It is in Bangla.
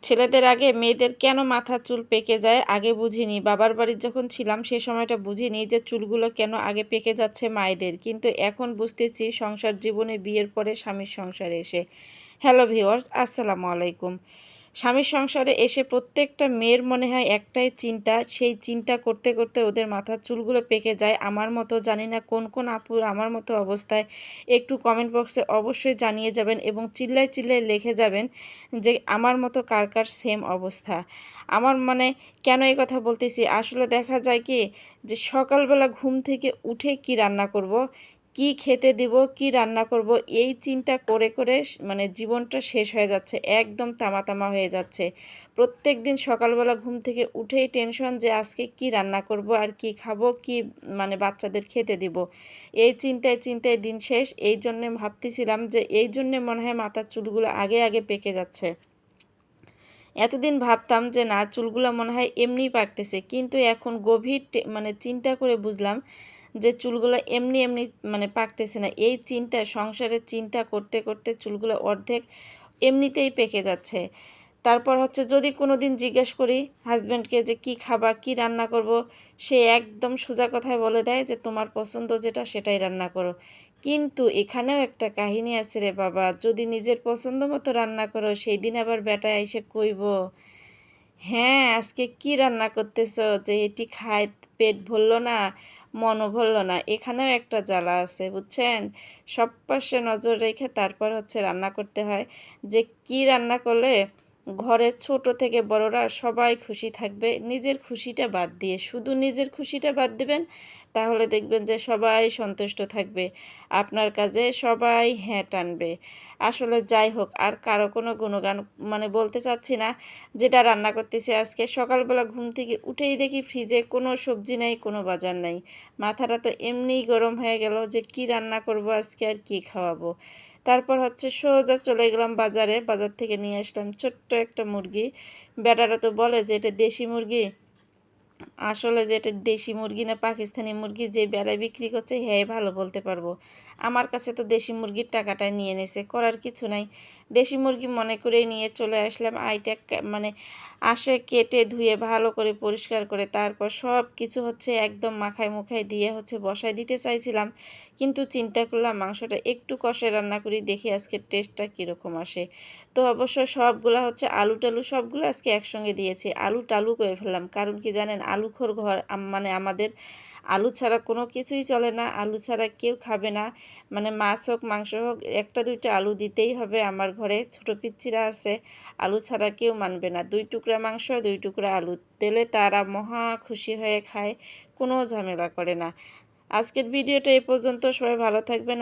ছেলেদের আগে মেয়েদের কেন মাথা চুল পেকে যায় আগে বুঝিনি। বাবার বাড়ির যখন ছিলাম সে সময়টা বুঝিনি যে চুলগুলো কেন আগে পেকে যাচ্ছে মায়েদের, কিন্তু এখন বুঝতেছি সংসার জীবনে, বিয়ের পরে স্বামীর সংসারে এসে। হ্যালো ভিউয়ার্স, আসসালামু আলাইকুম। স্বামীর সংসারে এসে প্রত্যেকটা মেয়ের মনে হয় একটাই চিন্তা, সেই চিন্তা করতে করতে ওদের মাথার চুলগুলো পেকে যায়। আমার মতো, জানি না কোন কোন আপুর আমার মতো অবস্থায়, একটু কমেন্ট বক্সে অবশ্যই জানিয়ে যাবেন এবং চিল্লায় চিল্লায় লিখে যাবেন যে আমার মতো কার কার সেম অবস্থা। আমার মানে কেন এই কথা বলতেছি, আসলে দেখা যায় কি যে সকালবেলা ঘুম থেকে উঠে কি রান্না করব, কি খেতে দিব, কি রান্না করব, এই চিন্তা করে করে মানে জীবনটা শেষ হয়ে যাচ্ছে, একদম তামা তামা হয়ে যাচ্ছে। প্রত্যেক দিন সকালবেলা ঘুম থেকে উঠেই টেনশন যে আজকে কি রান্না করব আর কি খাবো, কি মানে বাচ্চাদের খেতে দিব, এই চিন্তায় চিন্তায় দিন শেষ। এই জন্যে ভাবতেছিলাম যে এই জন্যে মনে হয় মাথার চুলগুলো আগে আগে পেকে যাচ্ছে। এতদিন ভাবতাম যে না, চুলগুলো মনে হয় এমনিই পাকতেছে, কিন্তু এখন গভীর মানে চিন্তা করে বুঝলাম যে চুলগুলো এমনি এমনি মানে পাকতেছে না। এই চিন্তা, সংসারের চিন্তা করতে করতে চুলগুলো অর্ধেক এমনিতেই পেকে যাচ্ছে। তারপর হচ্ছে যদি কোনো দিন জিজ্ঞেস করি হাজব্যান্ডকে যে কি খাবা, কি রান্না করব, সে একদম সোজা কথায় বলে দেয় যে তোমার পছন্দ যেটা সেটাই রান্না করো। কিন্তু এখানেও একটা কাহিনী আছে রে বাবা, যদি নিজের পছন্দ মতো রান্না করো সেই দিন আবার বেটা এসে কইব হ্যাঁ আজকে কি রান্না করতেছো, যে এটি খায় পেট ভরলো না, মনও ভরলো না। এখানেও একটা জ্বালা আছে বুঝছেন। সব পাশে নজর রেখে তারপর হচ্ছে রান্না করতে হয়, যে কি রান্না করলে ঘরের ছোট থেকে বড়রা সবাই খুশি থাকবে। নিজের খুশিটা বাদ দিয়ে, শুধু নিজের খুশিটা বাদ দিবেন, তাহলে দেখবেন যে সবাই সন্তুষ্ট থাকবে, আপনার কাজে সবাই হ্যাঁ টানবে। আসলে যাই হোক, আর কারো কোনো গুণগান মানে বলতে চাচ্ছি না। যেটা রান্না করতেছি আজকে, সকালবেলা ঘুম থেকে উঠেই দেখি ফ্রিজে কোনো সবজি নাই, কোনো বাজার নাই। মাথাটা তো এমনিই গরম হয়ে গেল যে কি রান্না করব আজকে আর কি খাওয়াবো। তারপর হচ্ছে সোজা চলে গেলাম বাজারে, বাজার থেকে নিয়ে আসলাম ছোট্ট একটা মুরগি। বেটারা তো বলে যে এটা দেশি মুরগি, আসলে যে এটা দেশি মুরগি না পাকিস্তানি মুরগি, যে বেলায় বিক্রি করছে হ্যাঁ ভালো বলতে পারবো। আমার কাছে তো দেশি মুরগির টাকাটা নিয়ে নিছে, করার কিছু নাই। দেশি মুরগি মনে করেই নিয়ে চলে আসলাম। আইটা মানে আসে কেটে ধুয়ে ভালো করে পরিষ্কার করে তারপর সব কিছু হচ্ছে একদম মাখায় মুখায় দিয়ে হচ্ছে বসায় দিতে চাইছিলাম, কিন্তু চিন্তা করলাম মাংসটা একটু কষে রান্না করি, দেখি আজকে টেস্টটা কীরকম আসে। তো অবশ্য সবগুলা হচ্ছে আলু টালু সবগুলো আজকে একসঙ্গে দিয়েছি, আলু টালু করে ফেললাম। কারণ কি জানেন, আলুখোর ঘর মানে আমাদের, আলু ছাড়া কোনো কিছুই চলে না, আলু ছাড়া কেউ খাবে না। মানে মাছ হোক মাংস হোক একটা দুইটা আলু দিতেই হবে। আমার ঘরে ছোট পিচ্চিরা আছে, আলু ছাড়া কেউ মানবে না। 2 টুকরা মাংস 2 টুকরা আলু দিলে তারা মহা খুশি হয়ে খায়, কোনো ঝামেলা করে না। আজকের ভিডিওটা এই পর্যন্ত, সবাই ভালো থাকবেন।